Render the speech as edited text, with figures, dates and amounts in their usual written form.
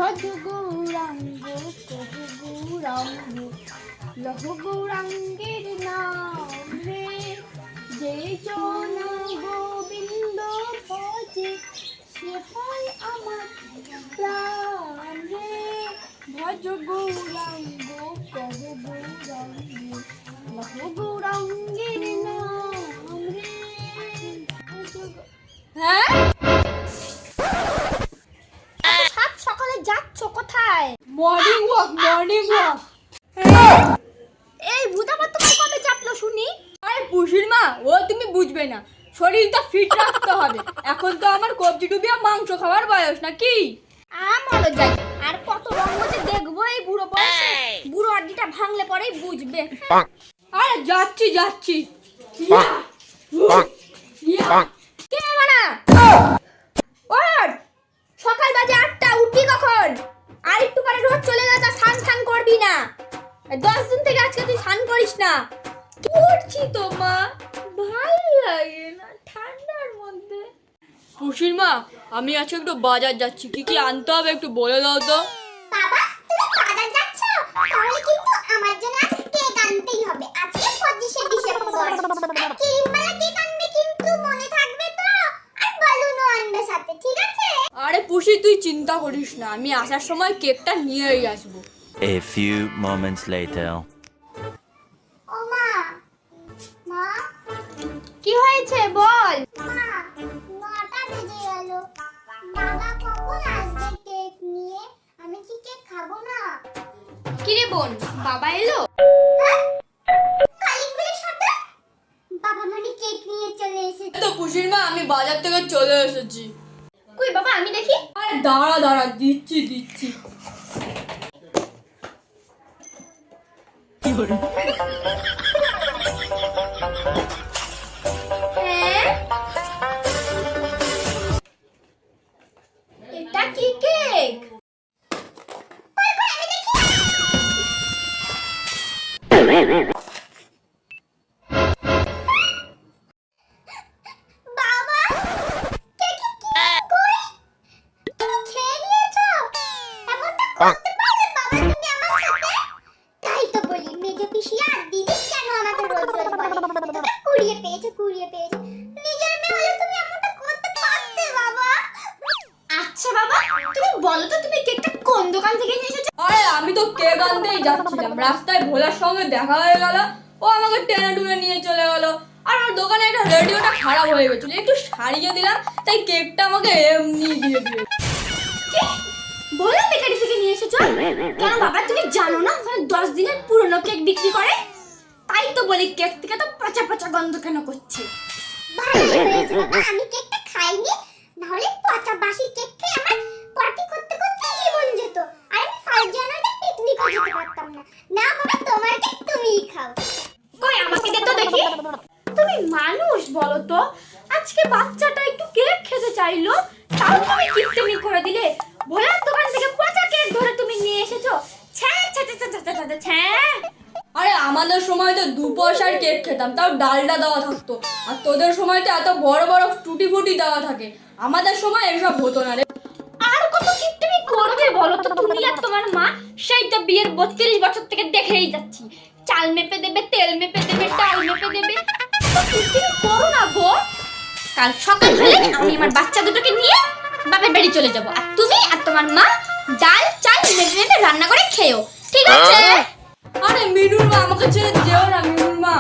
ভজ গৌরাঙ্গ কহ গৌরাঙ্গ লহ গৌরাঙ্গের নাম রে, যে জন গোবিন্দ ভজে সে হয় আমার প্রাণ রে। ভজ গৌরাঙ্গ কহ গৌরাঙ্গ লহ গৌরাঙ্গের নাম রে। হ্যাঁ, সাত সকালে যাচ্ছ কোথায়? Morning walk. এই ভূতামা তোমার কবে চাপলো শুনি? আরে পুষির মা, ও তুমি বুঝবে না, শরীরটা ফিট রাখতে হবে। এখন তো আমার কবজি ডুবিয়ে মাংস খাওয়ার বয়স নাকি? আমারও যাই, আর কত রঙ যে দেখবো এই বুড়ো বয়সে। বুড়ো আড্ডিটা ভাঙলে পরেই বুঝবে। আরে যাচ্ছি। কে মানা? ওর সকাল বাজে 8টা, উঠবি কখন? আর একটু পরে রোদ চলে যাচ্ছে, স্নান করবি না। 10 দিন থেকে আজকে তুই স্নান করিস না। করছি তো মা, ভাল লাগে না ঠান্ডার মধ্যে। পুষির মা, আমি আজকে একটু বাজার যাচ্ছি, কি কি আনতে হবে একটু বলে দাও তো। বাবা, তুমি বাজার যাচ্ছ? তাহলে কিন্তু আমার জন্য আজকে কেক আনতেই হবে। আজকে 25শে ডিসেম্বর। আর ক্রিমওয়ালা কেক আনবে কিন্তু, মনে থাকবে তো? আর বালুনও আনবে সাথে, ঠিক আছে? আরে পুষি, তুই চিন্তা করিস না, আমি আসার সময় কেকটা নিয়েই আসবো। A few moments later. ও মা, মা, কি হয়েছে বল? মা, 9টা বেজে গেল। বাবা কখন আসবে কেক নিয়ে? আমি কি কেক খাবো না? কি রে বোন, বাবা এলো? হ্যাঁ? কালিং বেলের সাথে? বাবা মানে কেক নিয়ে চলে এসেছে। তো পুষির মা, আমি বাজার থেকে চলে এসেছি। কই বাবা, আমি দেখি। আরে দাঁড়া, দিচ্ছি। হ্যাঁ, এটা কি কেক? বাবা, কেকে কি কই? তুমি খেয়ে নিয়েছো? এমনটা করতে পারলে বাবা তুমি আমার সাথে? তাই তো বলি, মেজো পিসি আর দিদি কেন আমাকে রোজ বলে তোমরা কুড়িয়ে পেয়েছো। নিজের মেয়ে হলে তুমি এমনটা করতে পারতে বাবা। আচ্ছা বাবা, তুমি বলো তো তুমি কেকটা কোন দোকান থেকে নিয়ে এসেছো? আরে আমি তো কেক আনতেই যাচ্ছিলাম, রাস্তায় ভোলার সঙ্গে দেখা হয়ে গেল, ও আমাকে টেনে টুনে নিয়ে চলে গেল। আর আমার দোকানে একটা রেডিওটা খারাপ হয়ে গেছিল, একটু সারিয়ে দিলাম, তাই কেকটা আমাকে এমনি দিয়ে দিল। বলো বেকারি থেকে নিয়ে এসেছো? কেন বাবা, তুমি জানো না ওখানে 10 দিনের পুরনো কেক বিক্রি করে? তাই তো বলি, কেক থেকে তো পচা গন্ধ কেন করছে। ভালোই হয়েছে বাবা, আমি কেকটা খাইনি, না হলে পচা বাসি কেক খেয়ে আমার পার্টি করতে জীবন যেত। আর আমি 1 জানুয়ারিতে পিকনিকও যেতে পারতাম না। না বাবা, তোমার কেক তুমিই খাও। কই আমাকে দে তো দেখি। তুমি মানুষ বলো তো, আজকে বাচ্চাটা একটু কেক খেতে চাইলো, তাও তুমি কিপটেমি করে দিলে। ভোলার দোকান থেকে পচা কেক ধরে তুমি নিয়ে এসেছো। ছ্যা। আরে আমাদের সময় তো 2 পয়সার কেক খেতাম, তাও ডালটা দেওয়া থাকতো। আর তোদের সময় তো এত বড় বড় টুটি ফুটি দেওয়া থাকে, আমাদের সময় এসব হতো না রে। আর কত কিপটেমি করবে বলো তো তুমি আর তোমার মা? সেই তো বিয়ের 32 বছর থেকে দেখেই যাচ্ছি। চাল মেপে দেবে, তেল মেপে দেবে, ডাল মেপে দেবে। তো কিপটেমি করো না গো। কাল সকাল হলে আমি আমার বাচ্চা দুটোকে নিয়ে বাপের বাড়ি চলে যাব, আর তুমি আর তোমার মা ডাল চাল মেপে রান্না করে খেও, ঠিক আছে? আরে মিনুর মা, আমাকে ছেড়ে যেও না মিনুর মা।